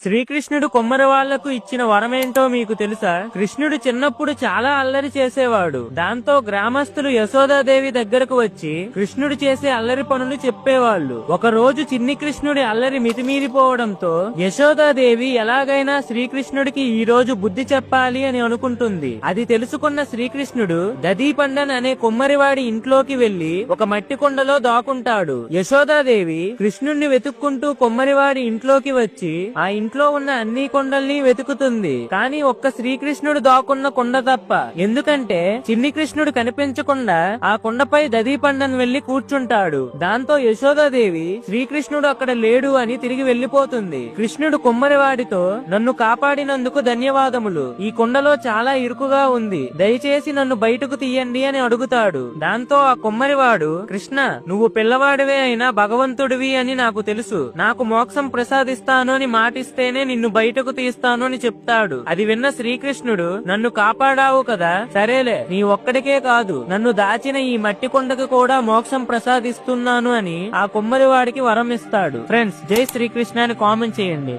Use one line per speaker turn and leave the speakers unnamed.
శ్రీకృష్ణుడు కొమ్మరి వాళ్లకు ఇచ్చిన వరమేంటో మీకు తెలుసా? కృష్ణుడు చిన్నప్పుడు చాలా అల్లరి చేసేవాడు. దాంతో గ్రామస్తులు యశోదాదేవి దగ్గరకు వచ్చి కృష్ణుడు చేసే అల్లరి పనులు చెప్పేవాళ్లు. ఒక రోజు చిన్ని కృష్ణుడి అల్లరి మితిమీరిపోవడంతో యశోదాదేవి ఎలాగైనా శ్రీకృష్ణుడికి ఈ రోజు బుద్ధి చెప్పాలి అని అనుకుంటుంది. అది తెలుసుకున్న శ్రీకృష్ణుడు దదీపండన్ అనే కొమ్మరివాడి ఇంట్లోకి వెళ్లి ఒక మట్టి కొండలో దాక్కుంటాడు. యశోదాదేవి కృష్ణుడిని వెతుక్కుంటూ కొమ్మరివాడి ఇంట్లోకి వచ్చి ఆ ఇంట్లో ఉన్న అన్ని కొండల్ని వెతుకుతుంది. కానీ ఒక్క శ్రీకృష్ణుడు దాక్కున్న కొండ తప్ప. ఎందుకంటే చిన్ని కృష్ణుడు కనిపించకుండా ఆ కొండపై దదీపండన్ వెళ్లి కూర్చుంటాడు. దాంతో యశోదాదేవి శ్రీకృష్ణుడు అక్కడ లేడు అని తిరిగి వెళ్లిపోతుంది. కృష్ణుడు కొమ్మరివాడితో, నన్ను కాపాడినందుకు ధన్యవాదములు. ఈ కొండలో చాలా ఇరుకుగా ఉంది, దయచేసి నన్ను బయటకు తీయండి అని అడుగుతాడు. దాంతో ఆ కొమ్మరివాడు, కృష్ణ, నువ్వు పిల్లవాడివే అయినా భగవంతుడివి అని నాకు తెలుసు. నాకు మోక్షం ప్రసాదిస్తాను అని మాటిస్తేనే నిన్ను బయటకు తీస్తాను అని చెప్తాడు. అది విన్న శ్రీకృష్ణుడు, నన్ను కాపాడావు కదా, సరేలే, నీ ఒక్కడికే కాదు, నన్ను దాచిన ఈ మట్టి కొండకు కూడా మోక్షం ప్రసాదిస్తున్నాను అని ఆ కొమ్మరివాడికి వరం ఇస్తాడు. ఫ్రెండ్స్, జై శ్రీకృష్ణ అని కామెంట్ చేయండి.